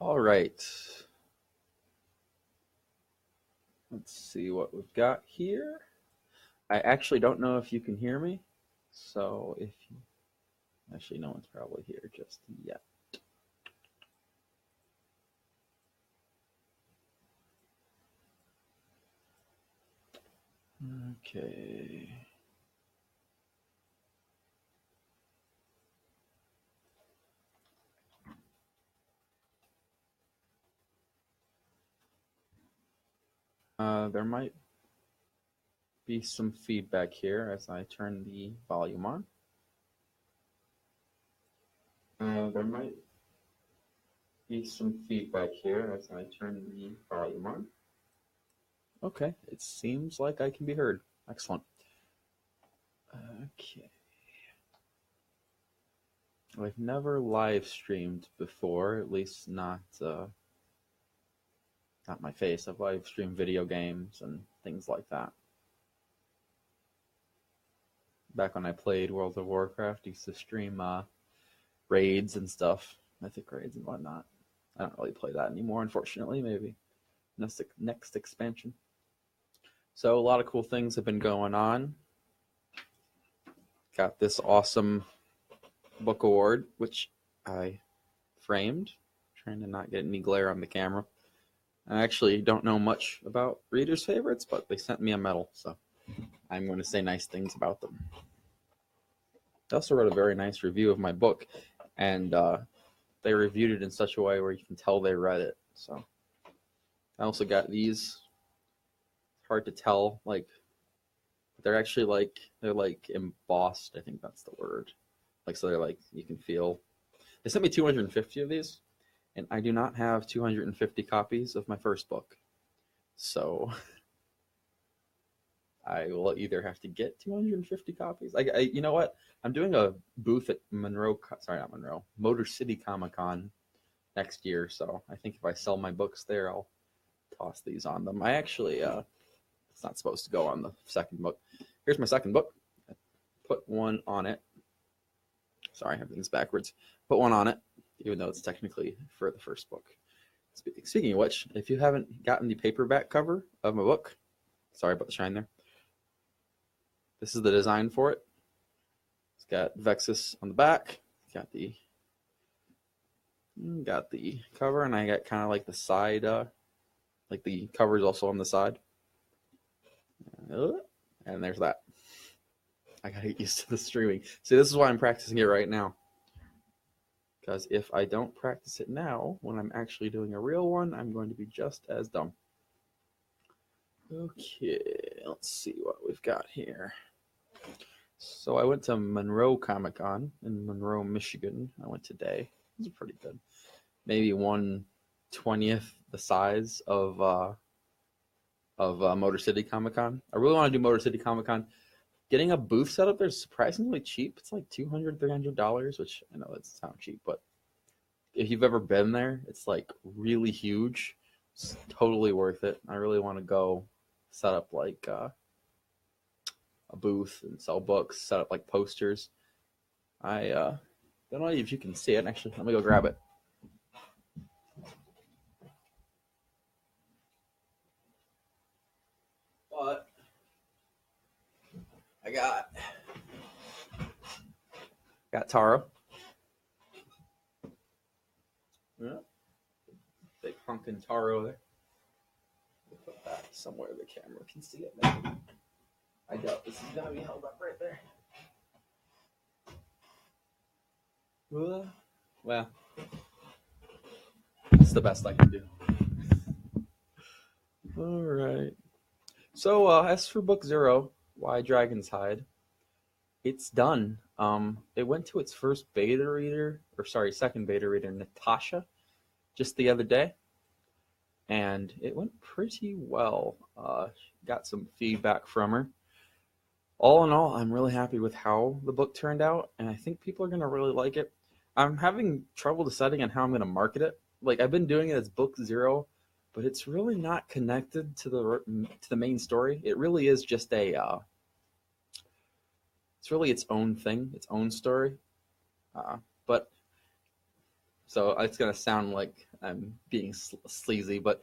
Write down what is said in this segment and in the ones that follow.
All right. Let's see what we've got here. I actually don't know if you can hear me. So if you actually no one's probably here just yet. Okay. There might be some feedback here as I turn the volume on. There might be some feedback here as I turn the volume on. Okay, it seems like I can be heard. Excellent. Okay. I've never live streamed before, at least not my face. I've live streamed video games and things like that. Back when I played World of Warcraft, I used to stream raids and stuff, mythic raids and whatnot. I don't really play that anymore, unfortunately. Maybe next expansion. So a lot of cool things have been going on. Got this awesome book award, which I framed, trying to not get any glare on the camera. I actually don't know much about readers' favorites, but they sent me a medal, so I'm going to say nice things about them. I also wrote a very nice review of my book, and they reviewed it in such a way where you can tell they read it. So I also got these. It's hard to tell, like they're actually they're embossed. I think that's the word. So they're you can feel. They sent me 250 of these, and I do not have 250 copies of my first book. So I will either have to get 250 copies. You know what? I'm doing a booth at Motor City Comic Con next year. So I think if I sell my books there, I'll toss these on them. I actually, it's not supposed to go on the second book. Here's my second book. I put one on it. Sorry, everything's backwards. Put one on it, even though it's technically for the first book. Speaking of which, if you haven't gotten the paperback cover of my book, sorry about the shine there. This is the design for it. It's got Vexus on the back. Got the cover, and I got kind of like the side, the cover is also on the side. And there's that. I gotta get used to the streaming. See, this is why I'm practicing it right now. Because if I don't practice it now, when I'm actually doing a real one, I'm going to be just as dumb. Okay, let's see what we've got here. So I went to Monroe Comic Con in Monroe, Michigan. I went today. It was pretty good. Maybe 1/20th the size of Motor City Comic Con. I really want to do Motor City Comic Con. Getting a booth set up there is surprisingly cheap. It's like $200, $300, which I know that sounds cheap, but if you've ever been there, it's really huge. It's totally worth it. I really want to go set up a booth and sell books, set up posters. I don't know if you can see it. Actually, let me go grab it. But I got Taro. Yeah. Big honkin' Taro there. We'll put that somewhere the camera can see it. Maybe. I doubt this is gonna be held up right there. Well, it's the best I can do. All right. So as for Book 0, Why Dragons Hide, it's done. It went to its second beta reader, Natasha, just the other day, and it went pretty well. Got some feedback from her. All in all, I'm really happy with how the book turned out, and I think people are going to really like it. I'm having trouble deciding on how I'm going to market it. I've been doing it as Book 0, but it's really not connected to the main story. It really is just it's really its own thing, its own story. But So it's gonna sound like I'm being sleazy, but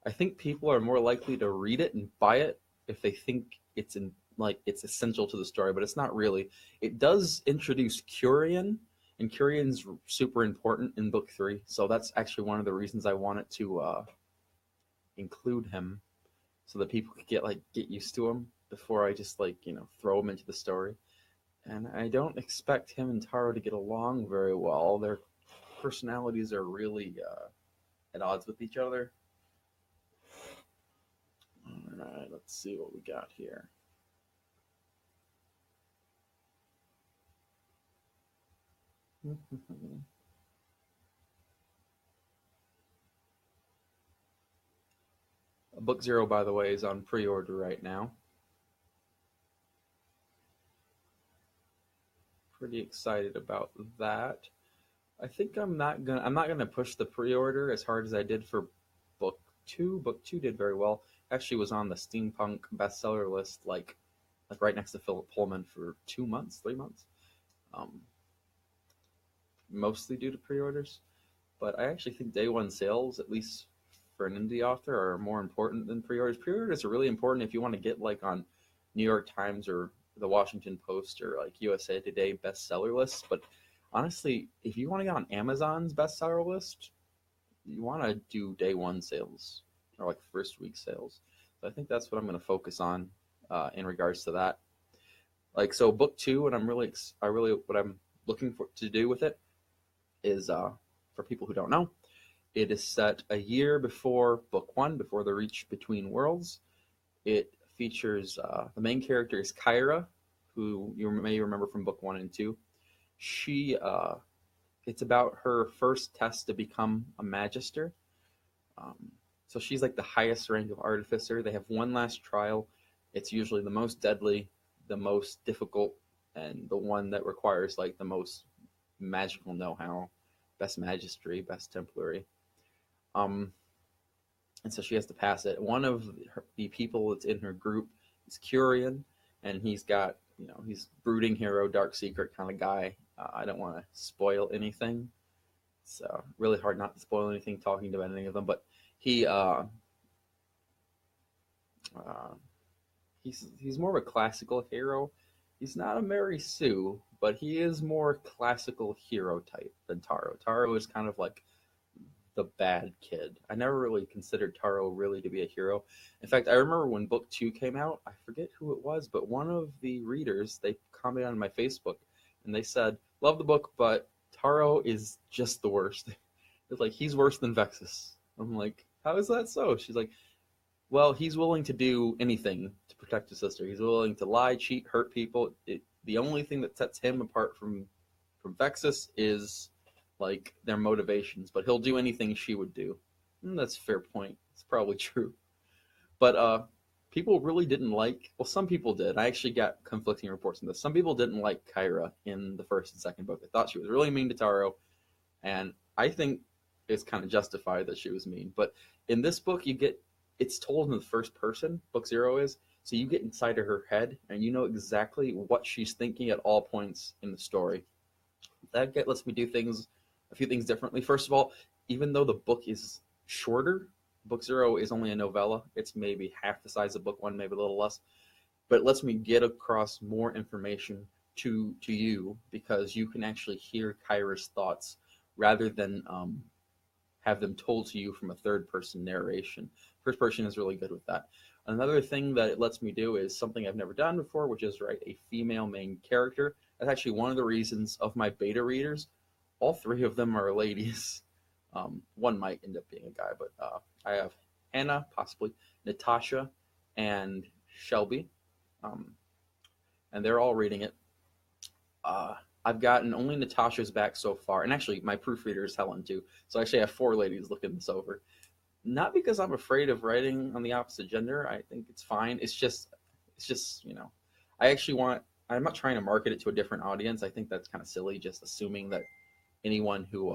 I think people are more likely to read it and buy it if they think it's essential to the story, but it's not really. It does introduce Curian, and Curian's super important in book 3, so that's actually one of the reasons I wanted to include him, so that people could get used to him before I just throw him into the story. And I don't expect him and Taro to get along very well. Their personalities are really at odds with each other. All right, let's see what we got here. Book 0, by the way, is on pre-order right now. Pretty excited about that. I think I'm not gonna push the pre-order as hard as I did for book 2. Book 2 did very well. Actually was on the steampunk bestseller list like right next to Philip Pullman for 2 months, 3 months. Mostly due to pre-orders. But I actually think day one sales, at least for an indie author, are more important than pre-orders. Pre-orders are really important if you want to get on New York Times or the Washington Post or USA Today bestseller lists. But honestly, if you want to get on Amazon's bestseller list, you want to do day one sales or first week sales. So I think that's what I'm going to focus on in regards to that. So book 2, what I'm looking for to do with it is, for people who don't know, it is set a year before book 1, before the Reach Between Worlds. It features the main character is Kyra, who you may remember from book 1 and 2. She it's about her first test to become a magister. So she's the highest rank of artificer. They have one last trial. It's usually the most deadly, the most difficult, and the one that requires the most magical know-how, best magistry, best templary. And so she has to pass it. One of the people that's in her group is Curian, and he's got, he's brooding hero, dark secret kind of guy. I don't want to spoil anything. It's really hard not to spoil anything talking about any of them, but he's more of a classical hero. He's not a Mary Sue, but he is more classical hero type than Taro. Taro is kind of the bad kid. I never really considered Taro really to be a hero. In fact, I remember when book 2 came out, I forget who it was, but one of the readers, they commented on my Facebook, and they said, love the book, but Taro is just the worst. It's he's worse than Vexus. I'm like, how is that so? She's like, well, he's willing to do anything to protect his sister. He's willing to lie, cheat, hurt people. The only thing that sets him apart from Vexus is their motivations, but he'll do anything she would do. And that's a fair point. It's probably true. But people really didn't some people did. I actually got conflicting reports on this. Some people didn't like Kyra in the first and second book. They thought she was really mean to Taro, and I think it's kind of justified that she was mean. But in this book, it's told in the first person, book 0 is, so you get inside of her head, and you know exactly what she's thinking at all points in the story. That lets me do a few things differently. First of all, even though the book is shorter, book 0 is only a novella. It's maybe half the size of book 1, maybe a little less. But it lets me get across more information to you, because you can actually hear Kyra's thoughts rather than have them told to you from a third-person narration. First person is really good with that. Another thing that it lets me do is something I've never done before, which is write a female main character. That's actually one of the reasons of my beta readers. All 3 of them are ladies. One might end up being a guy, but I have Hannah, possibly, Natasha, and Shelby. And they're all reading it. I've gotten only Natasha's back so far, and actually my proofreader is Helen too. So I actually have 4 ladies looking this over. Not because I'm afraid of writing on the opposite gender. I think it's fine. It's just I'm not trying to market it to a different audience. I think that's kind of silly, just assuming that anyone who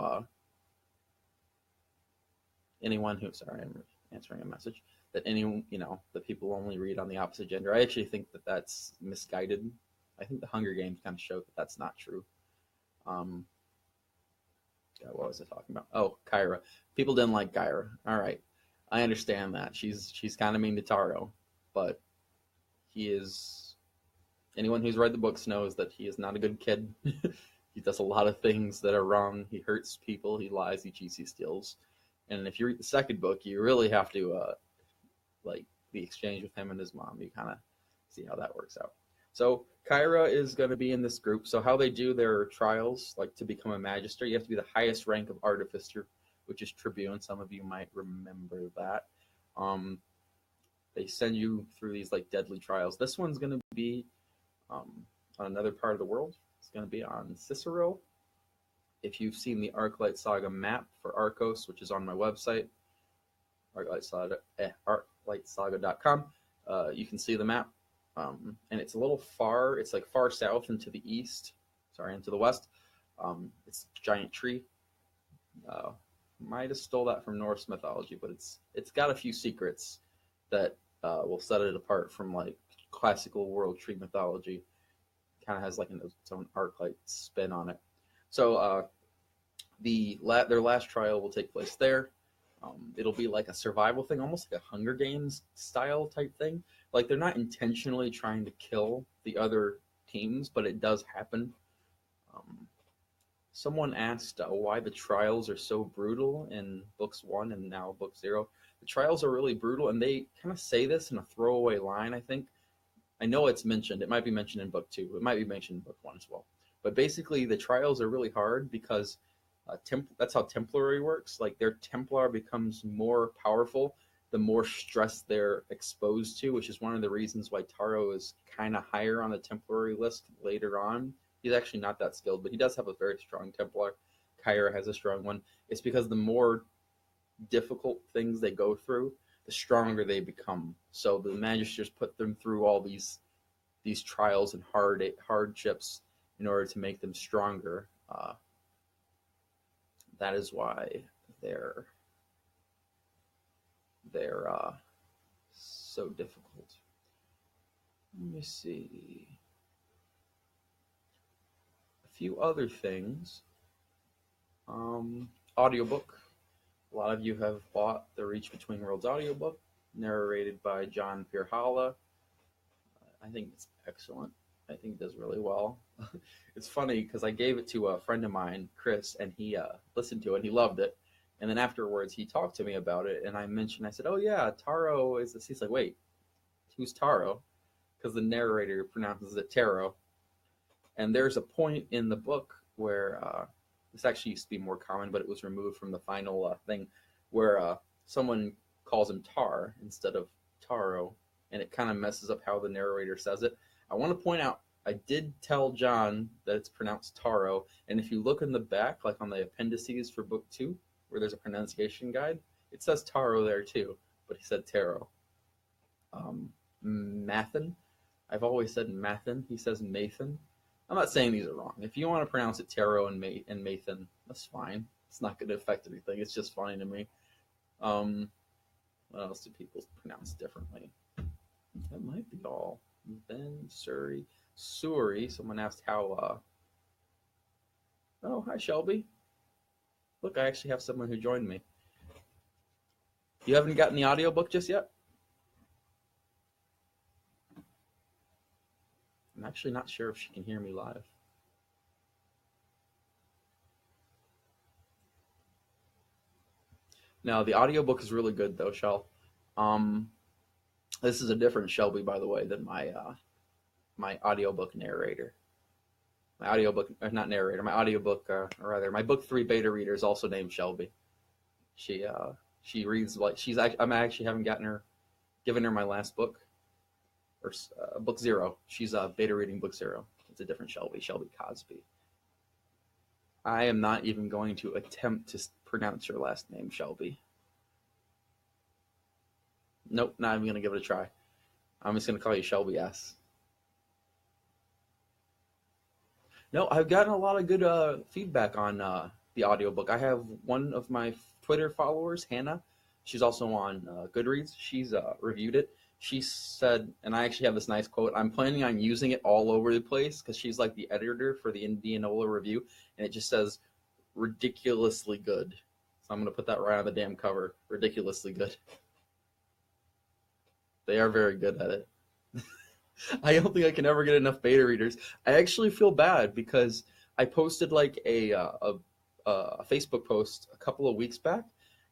sorry, I'm answering a message, that that people only read on the opposite gender. I actually think that that's misguided. I think the Hunger Games kind of show that that's not true. what was I talking about? Oh, Kyra. People didn't like Kyra. All right, I understand that. She's kind of mean to Taro, but he is. Anyone who's read the books knows that he is not a good kid. He does a lot of things that are wrong. He hurts people. He lies. He cheats. He steals. And if you read the second book, you really have to like the exchange with him and his mom. You kind of see how that works out. So Kyra is going to be in this group. So how they do their trials, like to become a magister, you have to be the highest rank of artificer, which is tribune. Some of you might remember that. They send you through these like deadly trials. This one's going to be on another part of the world. It's going to be on Cicero. If you've seen the Arclight Saga map for Arcos, which is on my website, arclightsaga.com, you can see the map. And it's a little far. It's like far south and to the east. Sorry, and to the west. It's a giant tree. Might have stole that from Norse mythology, but it's got a few secrets that will set it apart from like classical world tree mythology. Kind of has like its own Arclight spin on it. So their last trial will take place there. It'll be like a survival thing, almost like a Hunger Games style type thing. Like they're not intentionally trying to kill the other teams, but it does happen. Someone asked why the trials are so brutal in books 1 and now book 0. The trials are really brutal, and they kind of say this in a throwaway line, I think. I know it's mentioned. It might be mentioned in book 2. It might be mentioned in book 1 as well. But basically, the trials are really hard because that's how Templary works. Like their Templar becomes more powerful the more stress they're exposed to, which is one of the reasons why Taro is kind of higher on the Templary list later on. He's actually not that skilled, but he does have a very strong Templar. Kyra has a strong one. It's because the more difficult things they go through, the stronger they become. So the Magisters put them through all these trials and hardships in order to make them stronger. That is why they're so difficult. Let me see. A few other things. Audiobook. A lot of you have bought the Reach Between Worlds audiobook, narrated by John Pirhala. I think it's excellent. I think it does really well. It's funny because I gave it to a friend of mine, Chris, and he listened to it. He loved it. And then afterwards, he talked to me about it, and I said, oh yeah, Taro is this. He's like, wait, who's Taro? Because the narrator pronounces it Taro. And there's a point in the book where, this actually used to be more common, but it was removed from the final thing, where someone calls him Tar instead of Taro, and it kind of messes up how the narrator says it. I want to point out, I did tell John that it's pronounced Taro, and if you look in the back, like on the appendices for book 2, where there's a pronunciation guide, it says Taro there too, but he said Taro. Mathen, I've always said Mathen, he says Mathen. I'm not saying these are wrong. If you want to pronounce it Taro and Mathen, that's fine. It's not going to affect anything. It's just funny to me. What else do people pronounce differently? That might be all. Ben, Suri. Someone asked how. Oh, hi, Shelby. Look, I actually have someone who joined me. You haven't gotten the audiobook just yet? I'm actually not sure if she can hear me live. No, the audiobook is really good though, Shel. This is a different Shelby, by the way, than my my audiobook narrator. My audiobook, not narrator, my audiobook, or rather, my book 3 beta reader is also named Shelby. She reads like I'm actually haven't given her my last book, or book 0. She's beta reading book 0. It's a different Shelby Cosby. I am not even going to attempt to pronounce your last name, Shelby. Nope, not even going to give it a try. I'm just going to call you Shelby S. No, I've gotten a lot of good feedback on the audiobook. I have one of my Twitter followers, Hannah. She's also on Goodreads. She's reviewed it. She said, and I actually have this nice quote, I'm planning on using it all over the place because she's like the editor for the Indianola Review, and it just says, ridiculously good. So I'm going to put that right on the damn cover. Ridiculously good. They are very good at it. I don't think I can ever get enough beta readers. I actually feel bad because I posted like a Facebook post a couple of weeks back,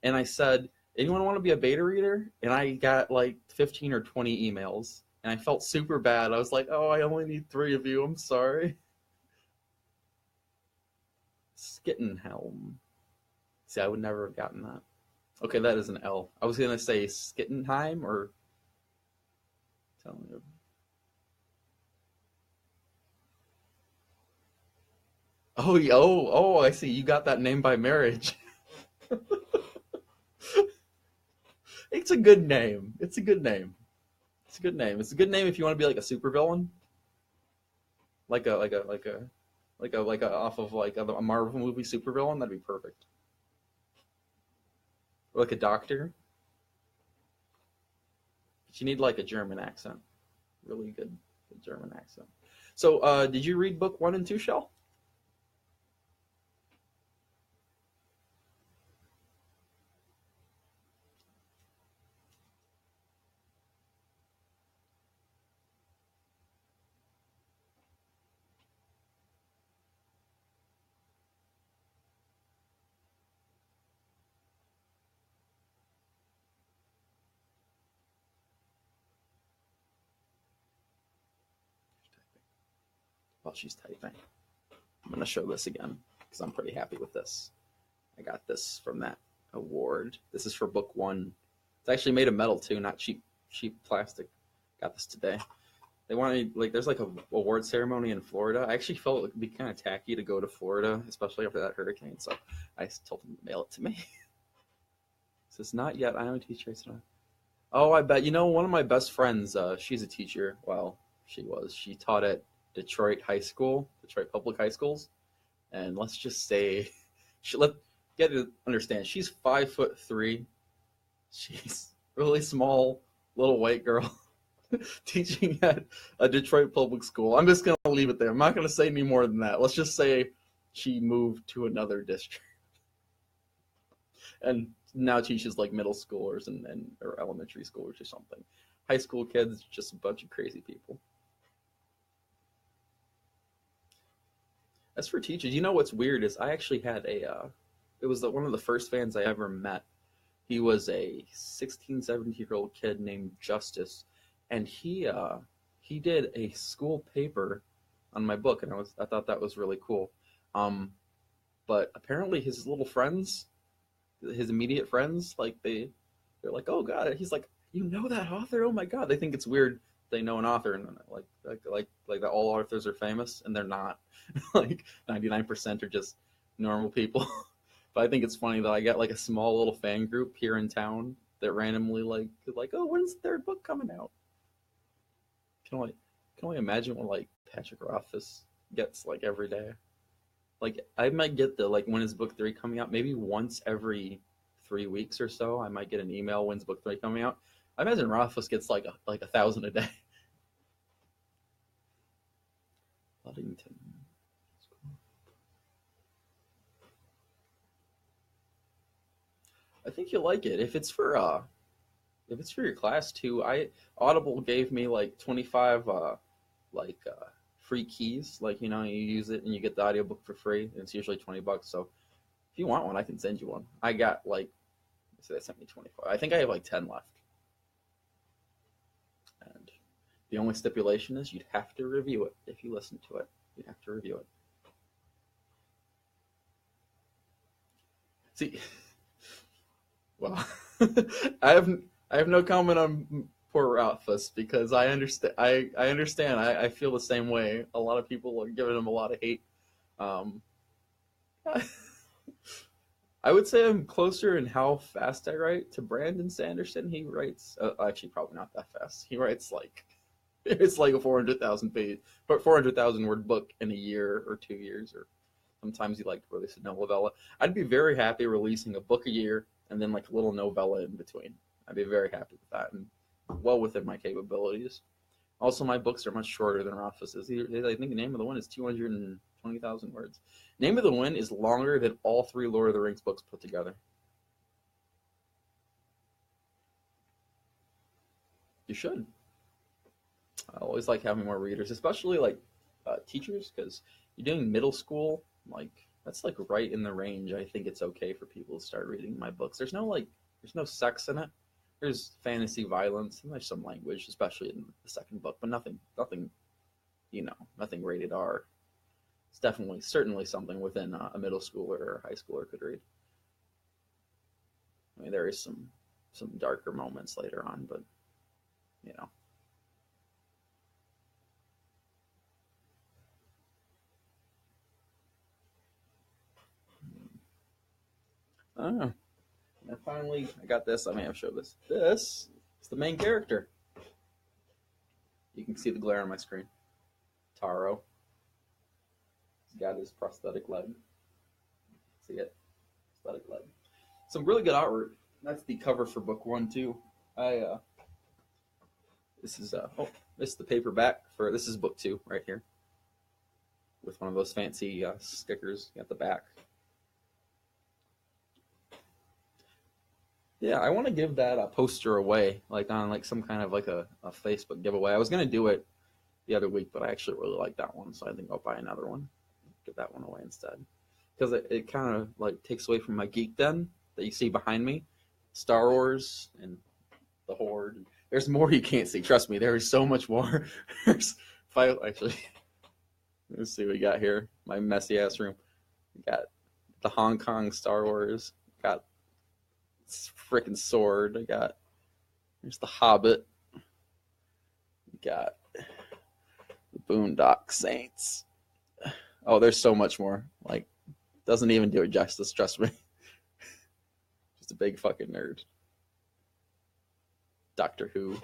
and I said, anyone want to be a beta reader? And I got like 15 or 20 emails, and I felt super bad. I was like, oh, I only need 3 of you. I'm sorry. Skittenhelm. See, I would never have gotten that. Okay, that is an L. I was going to say Skittenheim or... Tell me. Oh, I see. You got that name by marriage. It's a good name. It's a good name. It's a good name. It's a good name if you want to be like a supervillain. Like a off of like a Marvel movie supervillain, that'd be perfect. Or like a doctor. But you need like a German accent. Really good German accent. So, did you read book 1 and 2, Shell? While she's typing, I'm going to show this again because I'm pretty happy with this. I got this from that award. This is for book 1. It's actually made of metal too, not cheap plastic. Got this today. They wanted, like, there's like a award ceremony in Florida. I actually felt it would be kind of tacky to go to Florida, especially after that hurricane. So I told them to mail it to me. It says not yet. I am a teacher. Oh, I bet. You know, one of my best friends, she's a teacher. Well, she was. She taught at Detroit public high schools. And let's just say, get to understand, she's 5'3". She's really small, little white girl teaching at a Detroit public school. I'm just going to leave it there. I'm not going to say any more than that. Let's just say she moved to another district. And now teaches like middle schoolers or elementary schoolers or something. High school kids, just a bunch of crazy people. As for teachers, you know what's weird is I actually had it was one of the first fans I ever met. He was a 16, 17-year-old kid named Justice, and he did a school paper on my book, and I thought that was really cool. But apparently his little friends, his immediate friends, like they're like, oh god, he's like, you know that author? Oh my god, they think it's weird they know an author, and like that all authors are famous, and they're not. Like 99% are just normal people. But I think it's funny that I got like a small little fan group here in town that randomly like, oh, when's the 3rd book coming out? Can only imagine what like Patrick Rothfuss gets like every day. Like I might get the like when is book 3 coming out? Maybe once every 3 weeks or so. I might get an email when's book 3 coming out. I imagine Rothfuss gets like 1,000 a day. Ludington. I think you'll like it. If it's for your class too, Audible gave me like 25 free keys. Like, you know, you use it and you get the audiobook for free, and it's usually $20. So if you want one, I can send you one. I got like, so they sent me 25. I think I have like 10 left. And the only stipulation is you'd have to review it. If you listen to it, you'd have to review it. See, well, I have no comment on poor Rothfuss because I understand. I understand. I feel the same way. A lot of people are giving him a lot of hate. I would say I'm closer in how fast I write to Brandon Sanderson. He writes actually probably not that fast. He writes like it's like a 400,000 word book in a year or 2 years, or sometimes he like to release a novella. I'd be very happy releasing a book a year and then like a little novella in between. I'd be very happy with that and well within my capabilities. Also, my books are much shorter than Rothfuss's. I think the name of the one is 220 20,000 words. Name of the Wind is longer than all 3 Lord of the Rings books put together. You should. I always like having more readers, especially like teachers, because you're doing middle school. Like that's like right in the range. I think it's okay for people to start reading my books. There's no sex in it. There's fantasy, violence, and there's some language, especially in the second book, but nothing, nothing rated R. It's certainly something within a middle schooler or a high schooler could read. I mean, there is some darker moments later on, but you know. Oh, and finally, I got this. I may have showed this. This is the main character. You can see the glare on my screen. Taro. He's got his prosthetic leg. See it? Prosthetic leg. Some really good artwork. That's the cover for book 1 too. This is the paperback for this is book 2 right here. With one of those fancy stickers at the back. Yeah, I want to give that poster away, like on like some kind of like a Facebook giveaway. I was gonna do it the other week, but I actually really like that one, so I think I'll buy another one. Give that one away instead, because it kind of like takes away from my geek den that you see behind me, Star Wars and the Horde. There's more you can't see. Trust me, there is so much more. Actually, let's see what we got here. My messy ass room. We got the Hong Kong Star Wars. Got freaking sword. There's the Hobbit. We got the Boondock Saints. Oh, there's so much more. Like, doesn't even do it justice. Trust me. Just a big fucking nerd. Doctor Who.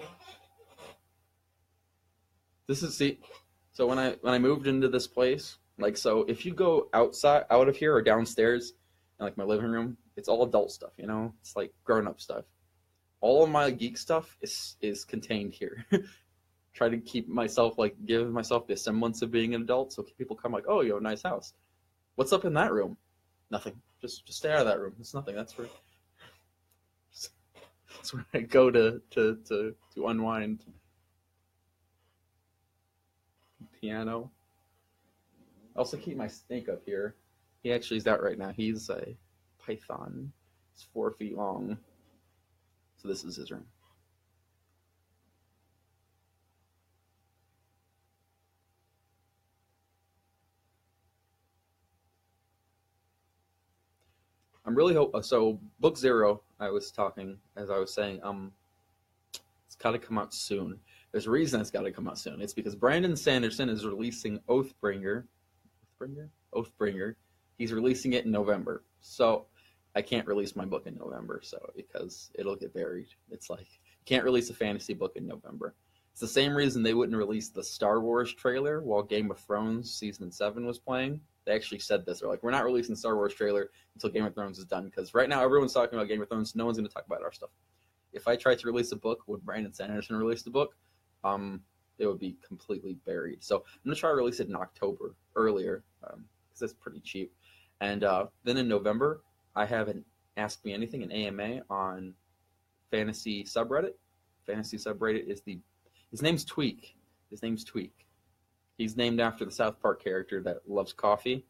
So when I moved into this place, like, so if you go out of here or downstairs in like my living room, it's all adult stuff, you know? It's like grown-up stuff. All of my geek stuff is contained here. Try to give myself the semblance of being an adult, so people come like, oh, you have a nice house. What's up in that room? Nothing. Just stay out of that room. It's nothing. That's where I go to unwind. Piano. I also keep my snake up here. He actually is out right now. He's a python. It's 4 feet long. So this is his room. I'm really so book 0, I was saying, it's got to come out soon. There's a reason it's got to come out soon. It's because Brandon Sanderson is releasing Oathbringer. He's releasing it in November. So I can't release my book in November, because it'll get buried. It's like you can't release a fantasy book in November. It's the same reason they wouldn't release the Star Wars trailer while Game of Thrones season 7 was playing. They actually said this. They're like, we're not releasing Star Wars trailer until Game of Thrones is done, because right now everyone's talking about Game of Thrones. No one's going to talk about our stuff. If I tried to release a book when Brandon Sanderson released the book, it would be completely buried. So I'm going to try to release it in October, earlier, because that's pretty cheap. And then in November, I have an Ask Me Anything, an AMA on Fantasy subreddit. Fantasy subreddit his name's Tweak. He's named after the South Park character that loves coffee.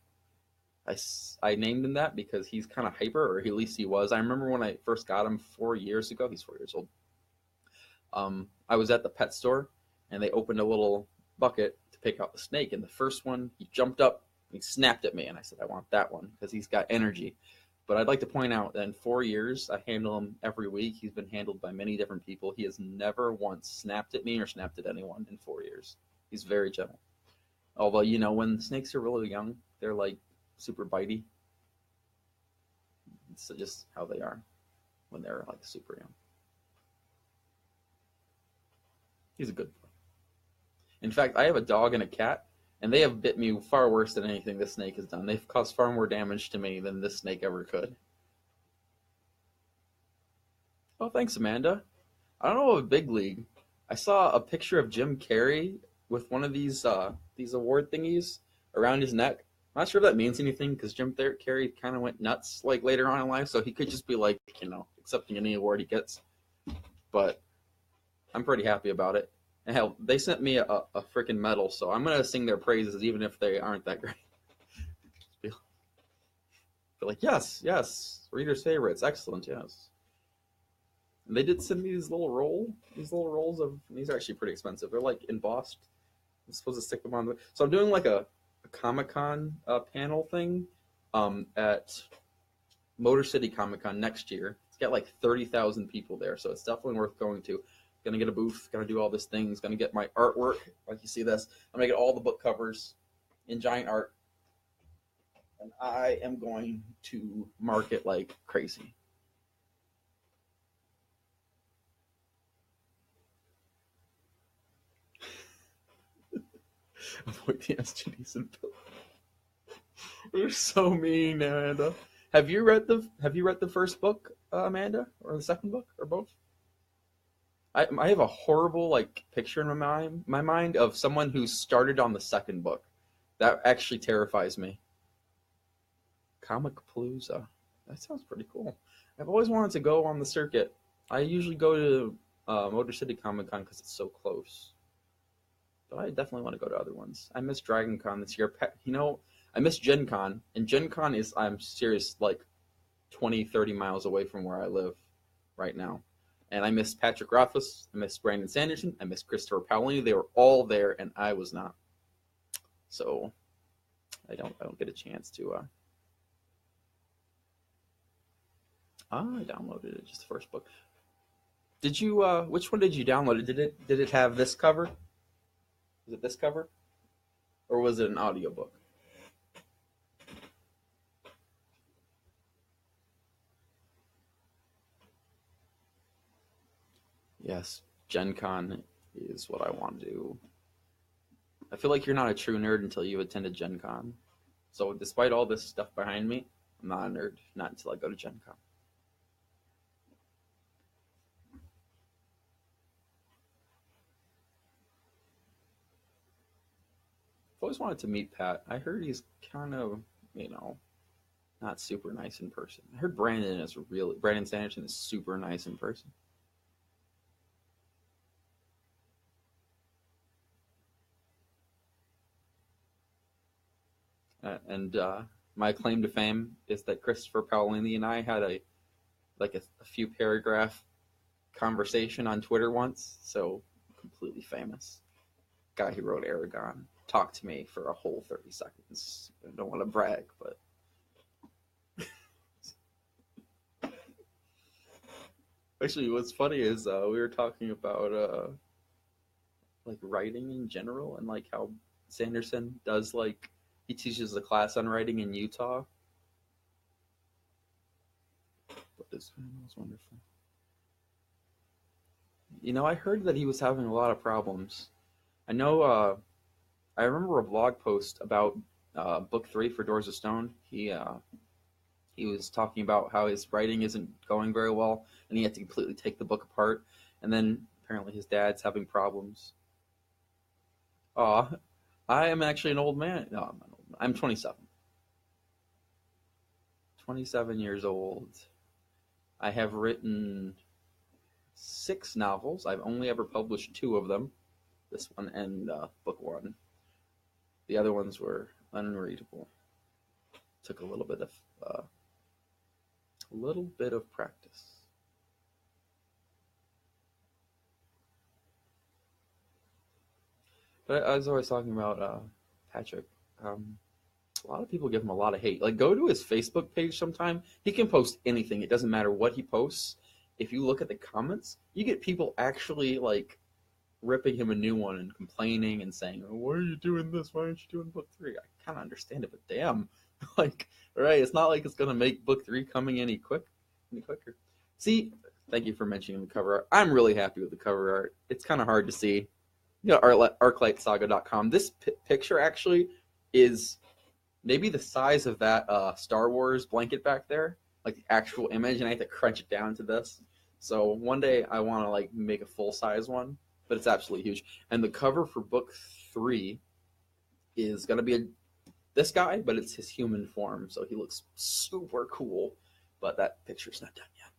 I named him that because he's kind of hyper, or at least he was. I remember when I first got him 4 years ago. He's 4 years old. I was at the pet store, and they opened a little bucket to pick out the snake. And the first one, he jumped up, and he snapped at me, and I said, I want that one, because he's got energy. But I'd like to point out that in 4 years, I handle him every week. He's been handled by many different people. He has never once snapped at me or snapped at anyone in 4 years. He's very gentle. Although, when snakes are really young, they're like super bitey. It's just how they are when they're like super young. He's a good boy. In fact, I have a dog and a cat, and they have bit me far worse than anything this snake has done. They've caused far more damage to me than this snake ever could. Oh, thanks, Amanda. I don't know of a big league. I saw a picture of Jim Carrey with one of these award thingies around his neck. I'm not sure if that means anything because Jim Carrey kind of went nuts like later on in life, so he could just be like, accepting any award he gets. But I'm pretty happy about it. And hell, they sent me a freaking medal, so I'm gonna sing their praises even if they aren't that great. Be like, yes, readers' favorites, excellent, yes. And they did send me these little rolls of. These are actually pretty expensive. They're like embossed. I'm supposed to stick them on. So I'm doing like a Comic-Con panel thing at Motor City Comic-Con next year. It's got like 30,000 people there, so it's definitely worth going to. Gonna get a booth, gonna do all this things, gonna get my artwork, like you see this. I'm gonna get all the book covers in giant art, and I am going to market like crazy. Avoid the STDs and pills. You're so mean, Amanda. Have you read the first book, Amanda, or the second book, or both? I have a horrible like picture in my mind of someone who started on the second book. That actually terrifies me. Comic Palooza. That sounds pretty cool. I've always wanted to go on the circuit. I usually go to Motor City Comic Con because it's so close. But I definitely want to go to other ones. I miss Dragon Con this year. I miss Gen Con. And Gen Con is, I'm serious, like 20, 30 miles away from where I live right now. And I miss Patrick Rothfuss, I miss Brandon Sanderson, I miss Christopher Paolini. They were all there, and I was not. So I don't get a chance to. I downloaded it, just the first book. Did you? Which one did you download? Did it have this cover? Was it this cover, or was it an audiobook? Yes, Gen Con is what I want to do. I feel like you're not a true nerd until you've attended Gen Con. So despite all this stuff behind me, I'm not a nerd. Not until I go to Gen Con. I've always wanted to meet Pat. I heard he's kind of, not super nice in person. I heard Brandon Sanderson is super nice in person. And my claim to fame is that Christopher Paolini and I had a few paragraph conversation on Twitter once, so completely famous. Guy who wrote Aragon talked to me for a whole 30 seconds. I don't want to brag, but actually what's funny is we were talking about like writing in general and like how Sanderson does he teaches a class on writing in Utah. But this man was wonderful. I heard that he was having a lot of problems. I know. I remember a blog post about book 3 for Doors of Stone. He was talking about how his writing isn't going very well, and he had to completely take the book apart. And then apparently his dad's having problems. I am actually an old man. No, I'm not old. I'm 27. 27 years old. I have written 6 novels. I've only ever published 2 of them. This one and book 1. The other ones were unreadable. Took a little bit of practice. But I was always talking about Patrick. A lot of people give him a lot of hate. Like, go to his Facebook page sometime. He can post anything. It doesn't matter what he posts. If you look at the comments, you get people actually ripping him a new one and complaining and saying, "Oh, why are you doing this? Why aren't you doing book 3?" I kind of understand it, but damn, right? It's not like it's gonna make book 3 coming any quicker. See, thank you for mentioning the cover art. I'm really happy with the cover art. It's kind of hard to see. Arclightsaga.com. This picture actually is maybe the size of that Star Wars blanket back there, like the actual image, and I have to crunch it down to this. So one day I want to make a full size one, but it's absolutely huge. And the cover for book 3 is gonna be this guy, but it's his human form, so he looks super cool. But that picture's not done yet.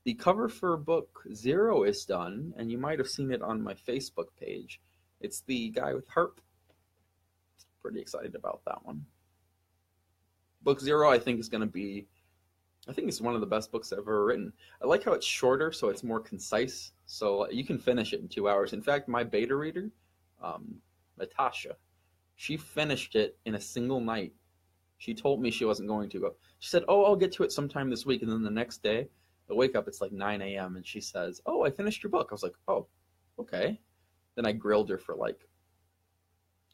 The cover for book 0 is done, and you might have seen it on my Facebook page. It's the guy with harp. Pretty excited about that one. Book 0, I think, is going to be... I think it's one of the best books I've ever written. I like how it's shorter, so it's more concise. So you can finish it in 2 hours. In fact, my beta reader, Natasha, she finished it in a single night. She told me she wasn't going to. She said, oh, I'll get to it sometime this week. And then the next day, I wake up, it's like 9 a.m. And she says, oh, I finished your book. I was like, oh, okay. Then I grilled her for like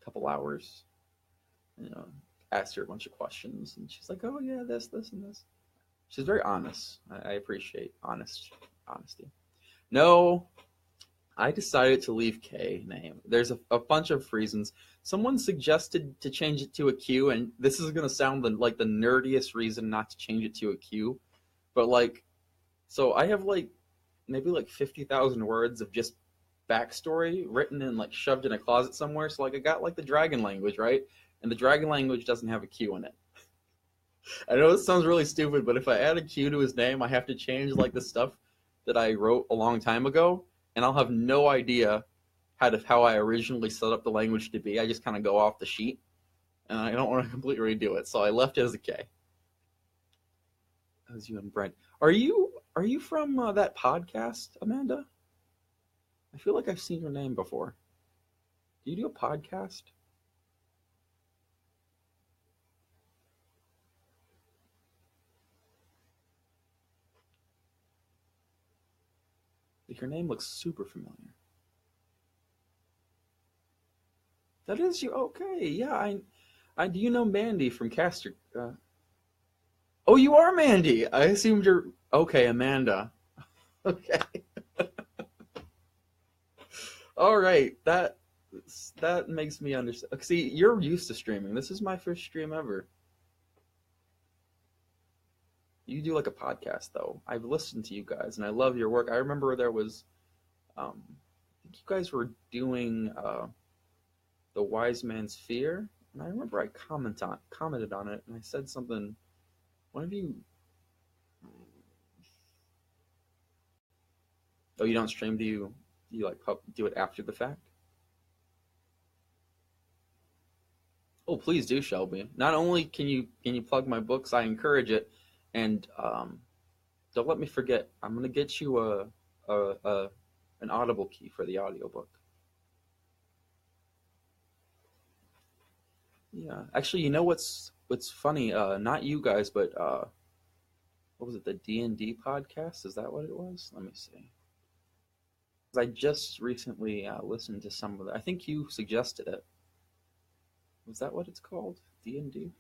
a couple hours. You know, asked her a bunch of questions. And she's like, oh, yeah, this, and this. She's very honest. I appreciate honesty. No, I decided to leave K name. There's a bunch of reasons. Someone suggested to change it to a Q, and this is going to sound like the nerdiest reason not to change it to a Q. But like, so I have like maybe like 50,000 words of just backstory written and like shoved in a closet somewhere. So like I got like the dragon language, right? And the dragon language doesn't have a Q in it. I know this sounds really stupid, but if I add a Q to his name, I have to change like the stuff that I wrote a long time ago, and I'll have no idea how I originally set up the language to be. I just kind of go off the sheet, and I don't want to completely redo it, so I left it as a K. As you and Brent, are you from that podcast, Amanda? I feel like I've seen your name before. Do you do a podcast? Your name looks super familiar. That is you. Okay, yeah. I do you know Mandy from Caster? Oh, you are Mandy. I assumed you're okay, Amanda. Okay. All right. That makes me understand. See, you're used to streaming. This is my first stream ever. You do like a podcast, though. I've listened to you guys, and I love your work. I remember there was, I think you guys were doing the Wise Man's Fear, and I remember I commented on it, and I said something. One of you. Oh, you don't stream? Do you like do it after the fact? Oh, please do, Shelby. Not only can you plug my books, I encourage it, and don't let me forget. I'm gonna get you an Audible key for the audiobook. Yeah, actually, you know what's funny? Not you guys, but what was it? The D&D podcast? Is that what it was? Let me see. I just recently listened to some of it. I think you suggested it. Was that what it's called? D&D?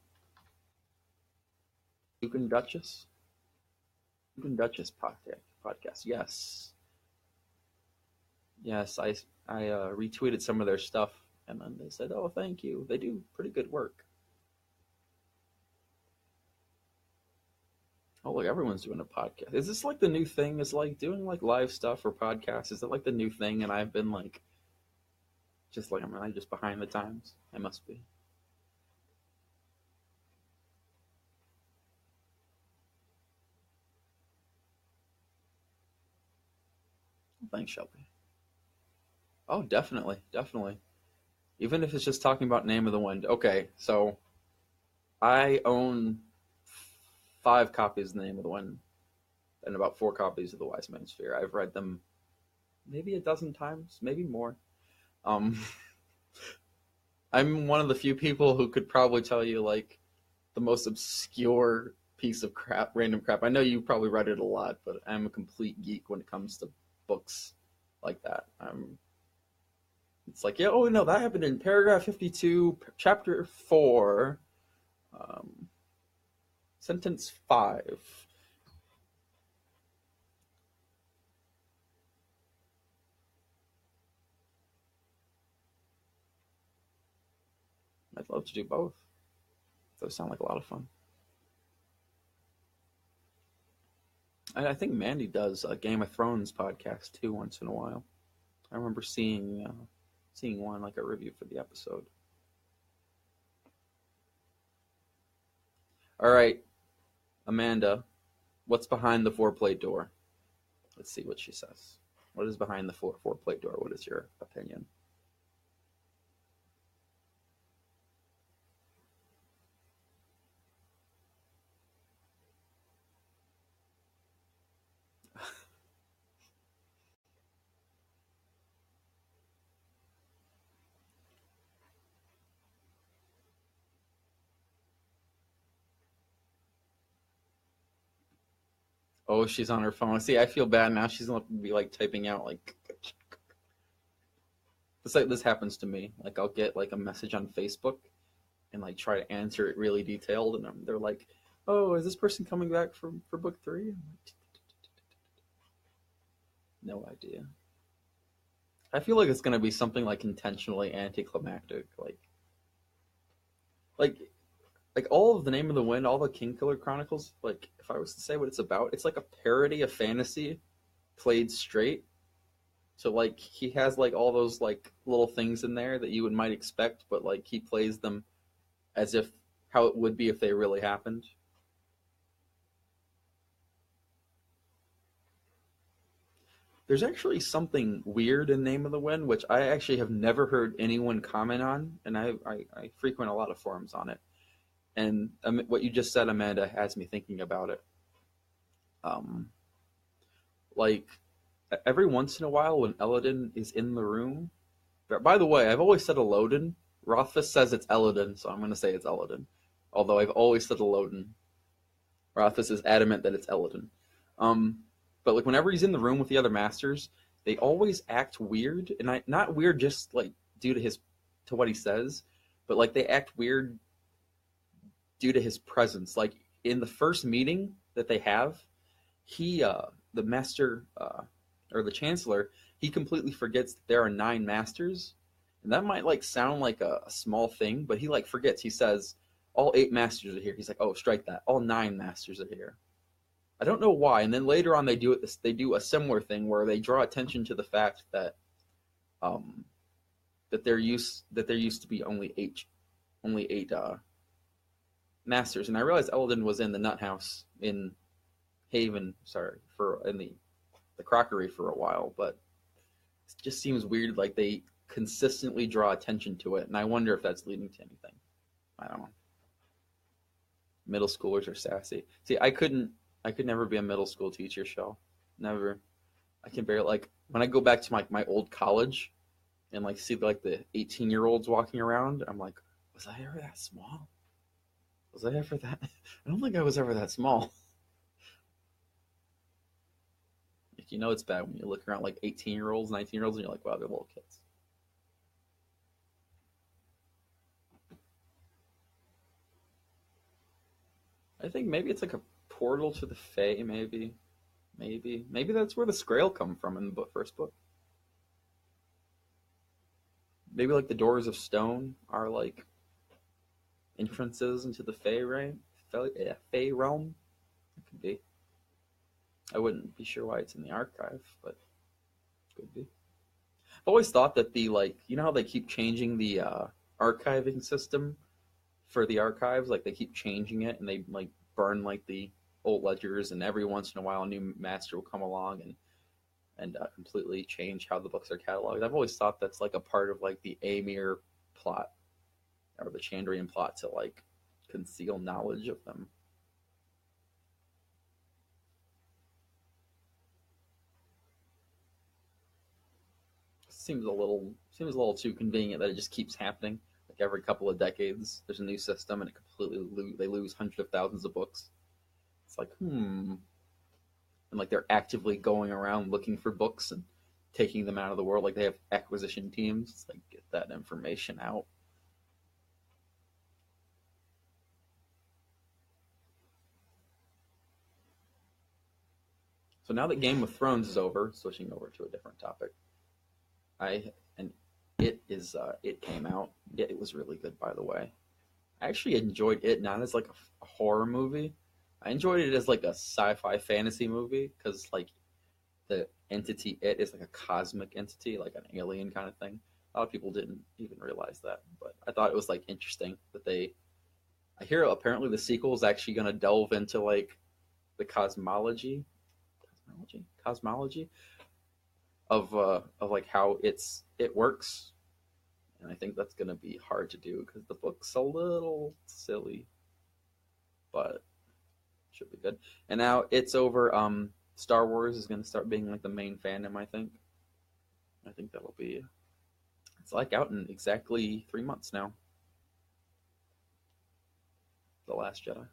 Duke and Duchess? Duke and Duchess podcast. Yes. Yes, I retweeted some of their stuff, and then they said, oh, thank you. They do pretty good work. Oh, look, everyone's doing a podcast. Is this like the new thing? Is like doing like live stuff or podcasts? Is it like the new thing? And I've been like, am I just behind the times? I must be. Thanks, Shelby. Oh, definitely. Even if it's just talking about Name of the Wind. Okay, so I own 5 copies of the Name of the Wind and about 4 copies of the Wise Man's Fear. I've read them maybe a dozen times, maybe more. I'm one of the few people who could probably tell you like the most obscure piece of random crap. I know you probably read it a lot, but I'm a complete geek when it comes to books like that. It's like, yeah, oh no, that happened in paragraph 52, chapter 4, sentence 5. I'd love to do both. Those sound like a lot of fun. I think Mandy does a Game of Thrones podcast too once in a while. I remember seeing one, like a review for the episode. All right, Amanda, what's behind the four-plate door? Let's see what she says. What is behind the four-plate door? What is your opinion? Oh, she's on her phone. See, I feel bad now. She's gonna be like typing out like this happens to me. Like I'll get like a message on Facebook and like try to answer it really detailed, and they're like, "Oh, is this person coming back for book 3?" I'm like, no idea. I feel like it's gonna be something like intentionally anticlimactic, like like all of the Name of the Wind, all the Kingkiller Chronicles. Like if I was to say what it's about, it's like a parody of fantasy played straight. So like he has like all those like little things in there that you would might expect, but like he plays them as if how it would be if they really happened. There's actually something weird in Name of the Wind, which I actually have never heard anyone comment on, and I frequent a lot of forums on it. And what you just said, Amanda, has me thinking about it. Um, like every once in a while, when Eladin is in the room. By the way, I've always said Elodin. Rothfuss says it's Eladin, so I'm going to say it's Eladin. Although I've always said Elodin. Rothfuss is adamant that it's Eladin. Um, but like whenever he's in the room with the other masters, they always act weird, and not weird just like due to what he says, but like they act weird due to his presence. Like in the first meeting that they have, he the master or the chancellor, he completely forgets that there are 9 masters, and that might like sound like a small thing, but he like forgets. He says all 8 masters are here. He's like, oh, strike that. All 9 masters are here. I don't know why. And then later on, they do it. They do a similar thing where they draw attention to the fact that um, that there used to be only eight masters. And I realized Eldon was in the nut house in Haven. Sorry, for in the crockery for a while, but it just seems weird. Like they consistently draw attention to it, and I wonder if that's leading to anything. I don't know. Middle schoolers are sassy. See, I could never be a middle school teacher, Shell. Never. I can barely like when I go back to my old college and like see like the 18-year-olds walking around. I'm like, was I ever that small? Was I ever that? I don't think I was ever that small. Like, you know, it's bad when you look around like 18-year-olds, 19-year-olds, and you're like, wow, they're little kids. I think maybe it's like a portal to the Fae. Maybe that's where the Scrael come from in the first book. Maybe like the doors of stone are like entrances into the Fae, right? Fae realm. It could be. I wouldn't be sure why it's in the archive, but it could be. I've always thought that the like, you know how they keep changing the archiving system for the archives, like they keep changing it and they like burn like the old ledgers, and every once in a while a new master will come along and completely change how the books are cataloged. I've always thought that's like a part of like the Amir plot or the Chandrian plot to like conceal knowledge of them. Seems a little too convenient that it just keeps happening. Like every couple of decades, there's a new system, and it they lose hundreds of thousands of books. It's like and like they're actively going around looking for books and taking them out of the world. Like they have acquisition teams. It's like get that information out. So now that Game of Thrones is over, switching over to a different topic, and it came out. It was really good, by the way. I actually enjoyed it not as like a horror movie. I enjoyed it as like a sci-fi fantasy movie because like the entity it is like a cosmic entity, like an alien kind of thing. A lot of people didn't even realize that, but I thought it was like interesting that they I hear apparently the sequel is actually going to delve into like the cosmology of like how it works, and I think that's going to be hard to do because the book's a little silly, but should be good. And now it's over. Star Wars is going to start being like the main fandom. I think that'll be. It's like out in exactly 3 months now. The Last Jedi.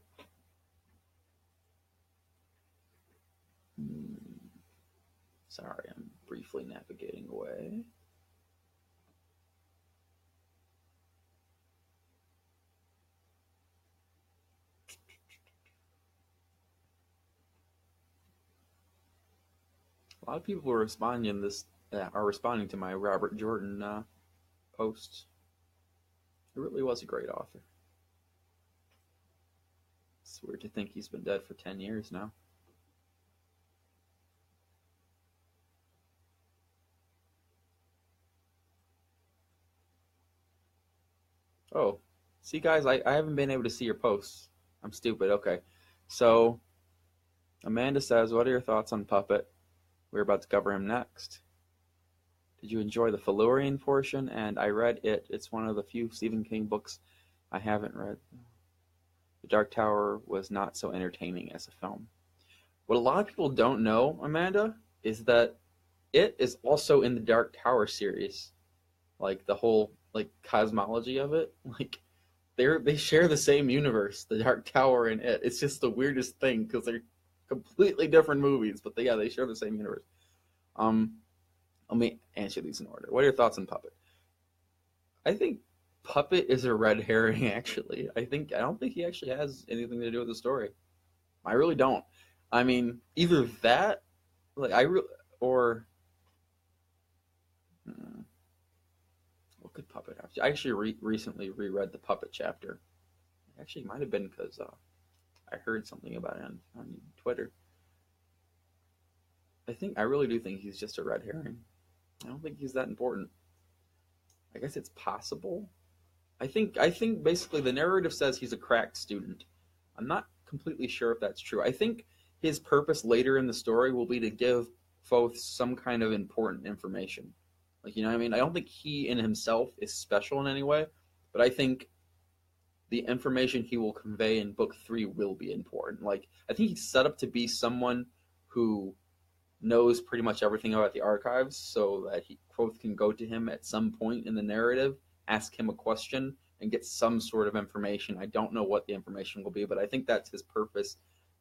Sorry, I'm briefly navigating away. A lot of people are responding to my Robert Jordan post. He really was a great author. It's weird to think he's been dead for 10 years now. Oh, see, guys, I haven't been able to see your posts. I'm stupid. Okay. So, Amanda says, what are your thoughts on Puppet? We're about to cover him next. Did you enjoy the Felurian portion? And I read it. It's one of the few Stephen King books I haven't read. The Dark Tower was not so entertaining as a film. What a lot of people don't know, Amanda, is that it is also in the Dark Tower series. Like the whole like cosmology of it. Like they share the same universe, the Dark Tower and it. It's just the weirdest thing because they're completely different movies, but they share the same universe. Let me answer these in order. What are your thoughts on Puppet? I think Puppet is a red herring. Actually, I don't think he actually has anything to do with the story. I really don't. I mean, either that, like or what could Puppet have? I actually recently reread the Puppet chapter. Actually, it might have been because I heard something about it on Twitter. I really do think he's just a red herring. I don't think he's that important. I guess it's possible. I think basically the narrative says he's a cracked student. I'm not completely sure if that's true. I think his purpose later in the story will be to give Foth some kind of important information. Like, you know what I mean? I don't think he in himself is special in any way, but I think the information he will convey in book 3 will be important. Like, I think he's set up to be someone who knows pretty much everything about the archives, so that Quoth can go to him at some point in the narrative, ask him a question, and get some sort of information. I don't know what the information will be, but I think that's his purpose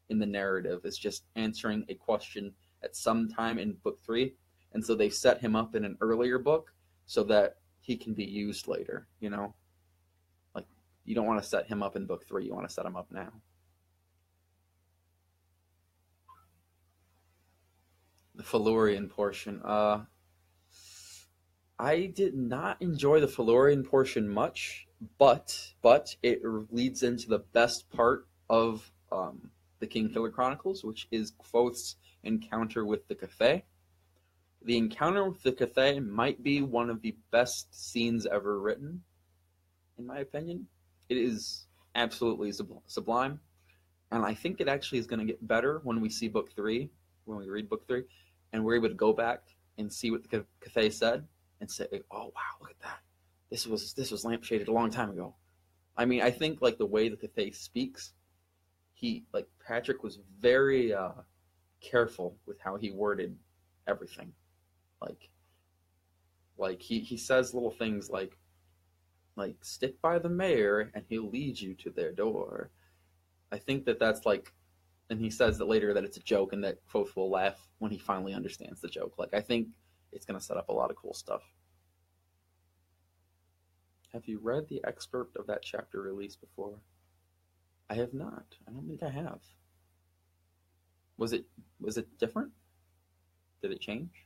in the narrative, is just answering a question at some time in book 3. And so they set him up in an earlier book so that he can be used later, you know? Like, you don't want to set him up in book 3, you want to set him up now. The Felurian portion. I did not enjoy the Felurian portion much, but it leads into the best part of the Kingkiller Chronicles, which is Quoth's encounter with the Cathay. The encounter with the Cathay might be one of the best scenes ever written, in my opinion. It is absolutely sublime, and I think it actually is going to get better when we see book 3, when we read book 3, and we're able to go back and see what the Cathay said and say, "Oh wow, look at that! This was lampshaded a long time ago." I mean, I think like the way the Cathay speaks, Patrick was very careful with how he worded everything. Like he says little things like stick by the mayor and he'll lead you to their door. I think that's like, and he says that later that it's a joke and that Quoth will laugh when he finally understands the joke. Like, I think it's going to set up a lot of cool stuff. Have you read the excerpt of that chapter released before? I have not. I don't think I have. Was it different? Did it change?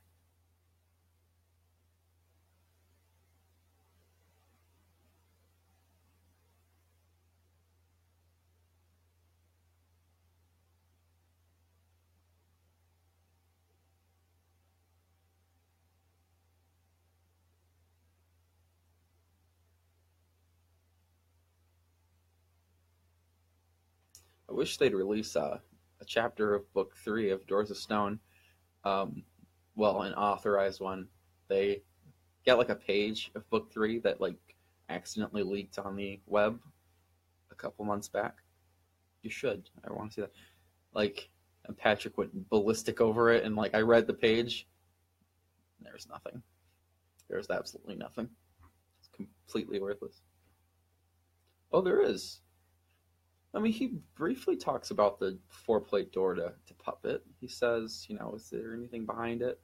I wish they'd release a chapter of book 3 of Doors of Stone. Well, an authorized one. They got like a page of book 3 that like accidentally leaked on the web a couple months back. You should. I want to see that. Like, and Patrick went ballistic over it, and like I read the page. There's nothing. There's absolutely nothing. It's completely worthless. Oh, there is. I mean, he briefly talks about the 4-plate door to Puppet. He says, is there anything behind it?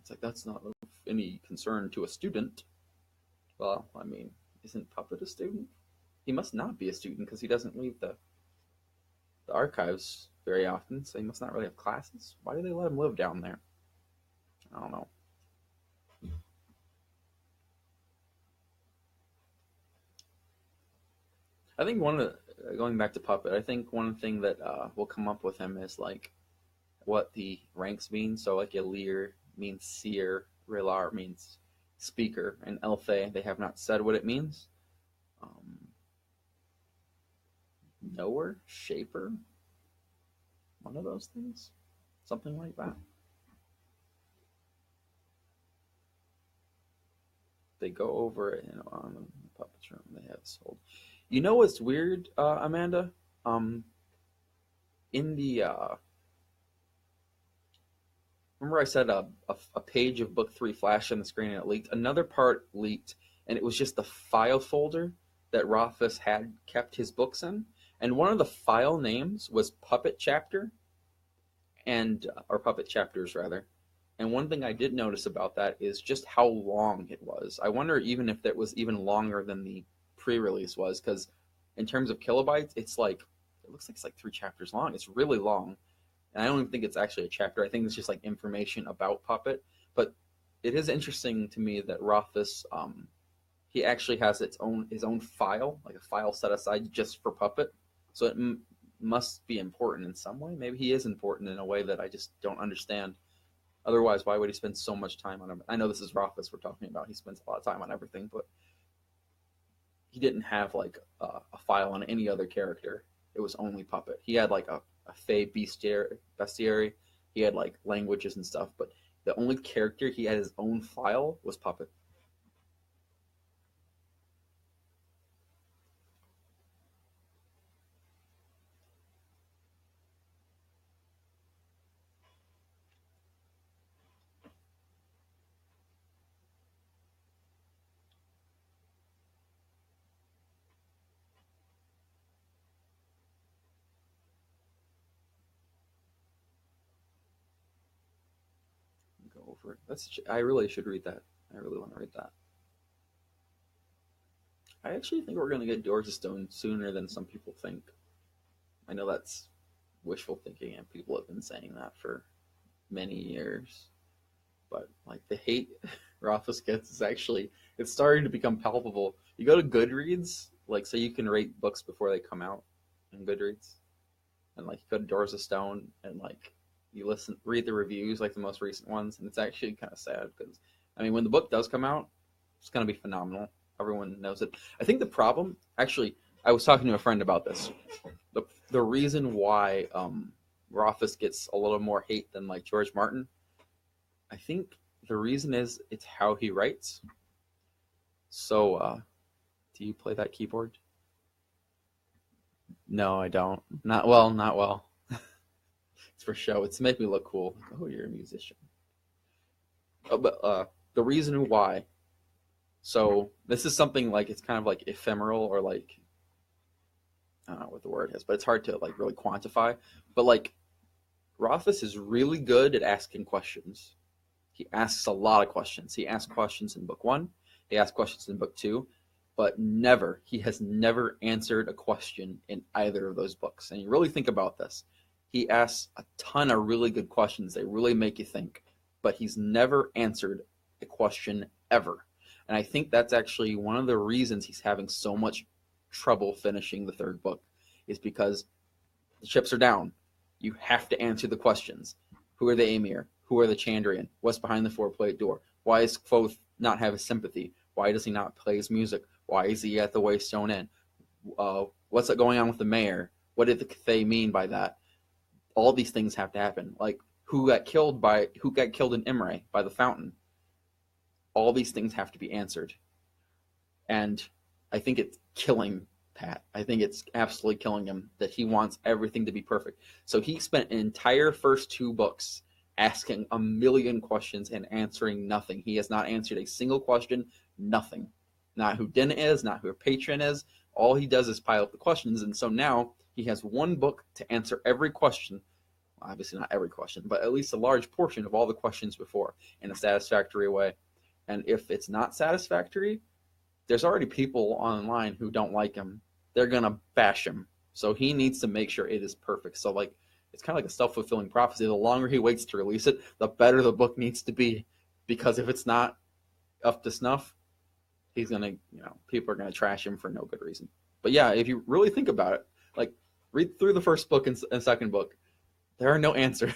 It's like, that's not of any concern to a student. Well, I mean, isn't Puppet a student? He must not be a student because he doesn't leave the archives very often, so he must not really have classes. Why do they let him live down there? I don't know. I think going back to Puppet, I think one thing that will come up with him is like what the ranks mean. So like Elir means seer, Relar means speaker, and Elthe, they have not said what it means. Knower, shaper, one of those things, something like that. They go over it on the Puppet's room. They have sold. You know what's weird, Amanda? In the remember I said a page of book 3 flashed on the screen and it leaked. Another part leaked, and it was just the file folder that Rothfuss had kept his books in. And one of the file names was Puppet Chapter, or Puppet Chapters rather. And one thing I did notice about that is just how long it was. I wonder even if that was even longer than the pre-release was, because in terms of kilobytes, it looks like it's like 3 chapters long. It's really long. And I don't even think it's actually a chapter. I think it's just like information about Puppet. But it is interesting to me that Rothfuss, he actually has his own file, like a file set aside just for Puppet. So it must be important in some way. Maybe he is important in a way that I just don't understand. Otherwise, why would he spend so much time on him? I know this is Rothfuss we're talking about. He spends a lot of time on everything, but he didn't have like a file on any other character. It was only Puppet. He had like a Fey bestiary. He had like languages and stuff, but the only character he had his own file was Puppet. Go over it. I really should read that. I really want to read that. I actually think we're going to get Doors of Stone sooner than some people think. I know that's wishful thinking, and people have been saying that for many years. But like the hate Rothfuss gets is actually, it's starting to become palpable. You go to Goodreads, like so you can rate books before they come out in Goodreads, and like you go to Doors of Stone and like you read the reviews, like the most recent ones, and it's actually kind of sad because I mean when the book does come out, it's going to be phenomenal. Everyone knows it. I think the problem, actually, I was talking to a friend about this. The reason why Rothfuss gets a little more hate than like George Martin, I think the reason is it's how he writes. So, do you play that keyboard? No, I don't. Not well, not well. It's for show. It's to make me look cool. Oh, you're a musician. Oh, but the reason why. So this is something like it's kind of like ephemeral or like I don't know what the word is, but it's hard to like really quantify. But like Rothfuss is really good at asking questions. He asks a lot of questions. He asked questions in book 1. He asked questions in book 2, but he has never answered a question in either of those books. And you really think about this. He asks a ton of really good questions. They really make you think, but he's never answered a question ever. And I think that's actually one of the reasons he's having so much trouble finishing the 3rd book is because the chips are down. You have to answer the questions. Who are the Aemir? Who are the Chandrian? What's behind the 4-plate door? Why does Kvothe not have his sympathy? Why does he not play his music? Why is he at the Waystone Inn? What's going on with the mayor? What did they mean by that? All these things have to happen. Like who got killed in Imre by the fountain? All these things have to be answered. And I think it's killing Pat. I think it's absolutely killing him that he wants everything to be perfect. So he spent an entire first 2 books asking a million questions and answering nothing. He has not answered a single question, nothing. Not who Din is, not who her patron is. All he does is pile up the questions. And so now he has 1 book to answer every question. Obviously not every question, but at least a large portion of all the questions before in a satisfactory way. And if it's not satisfactory, there's already people online who don't like him. They're going to bash him. So he needs to make sure it is perfect. So like it's kind of like a self-fulfilling prophecy. The longer he waits to release it, the better the book needs to be. Because if it's not up to snuff, he's going to, people are going to trash him for no good reason. But yeah, if you really think about it, like read through the first book and second book, there are no answers.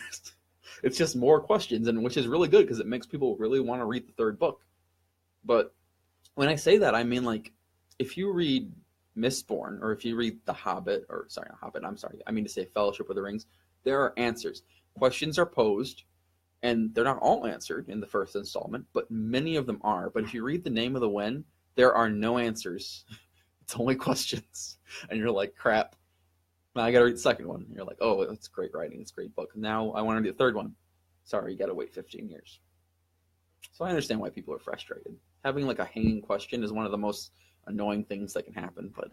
It's just more questions, and which is really good because it makes people really want to read the third book. But when I say that, I mean like if you read Mistborn or if you read The Hobbit, I mean to say Fellowship of the Rings, there are answers. Questions are posed, and they're not all answered in the first installment, but many of them are. But if you read The Name of the Wind, there are no answers. It's only questions. And you're like, crap. Now I got to read the second one. You're like, oh, it's great writing. It's a great book. Now I want to read the third one. Sorry, you got to wait 15 years. So I understand why people are frustrated. Having like a hanging question is one of the most annoying things that can happen. But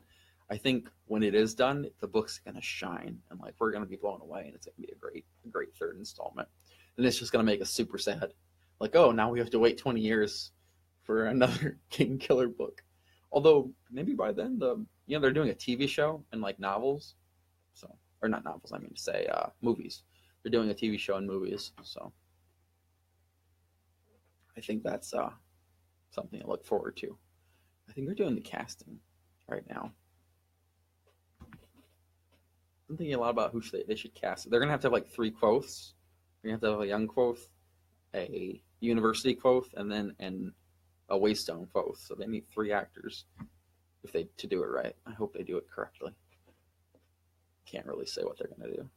I think when it is done, the book's going to shine. And like we're going to be blown away. And it's going to be a great third installment. And it's just going to make us super sad. Like, oh, now we have to wait 20 years for another Kingkiller book. Although maybe by then they're doing a TV show and like novels. So, or not novels, I mean to say movies. They're doing a TV show and movies, so I think that's something to look forward to. I think they're doing the casting right now. I'm thinking a lot about who they should cast. They're going to have like 3 Quoths. They're going to have a young Quoth, a university Quoth, and then a Waystone Quoth. So they need 3 actors to do it right. I hope they do it correctly. Can't really say what they're going to do.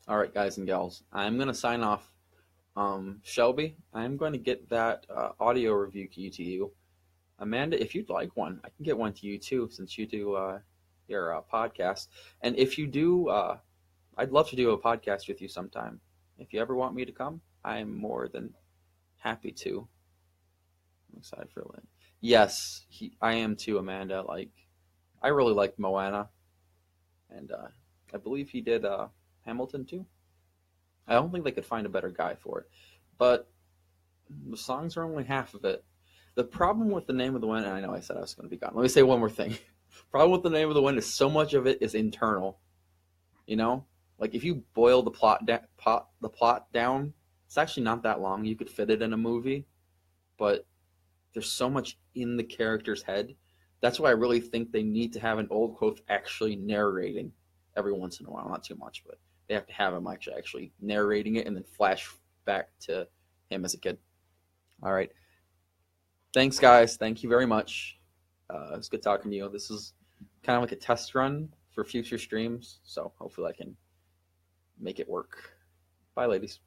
All right, guys and gals, I'm going to sign off. Shelby, I'm going to get that audio review key to you. Amanda, if you'd like one, I can get one to you too, since you do your podcast. And if you do, I'd love to do a podcast with you sometime. If you ever want me to come, I'm more than happy to. I'm excited for it. Yes, I am too, Amanda. Like, I really liked Moana, and I believe he did Hamilton too. I don't think they could find a better guy for it, but the songs are only half of it. The problem with The Name of the Wind, and I know I said I was going to be gone. Let me say one more thing. Problem with The Name of the Wind is so much of it is internal. Like if you boil the plot down, it's actually not that long. You could fit it in a movie, but there's so much in the character's head. That's why I really think they need to have an old Quoth actually narrating every once in a while. Not too much, but they have to have him actually narrating it and then flash back to him as a kid. All right. Thanks, guys. Thank you very much. It was good talking to you. This is kind of like a test run for future streams, so hopefully I can make it work. Bye, ladies.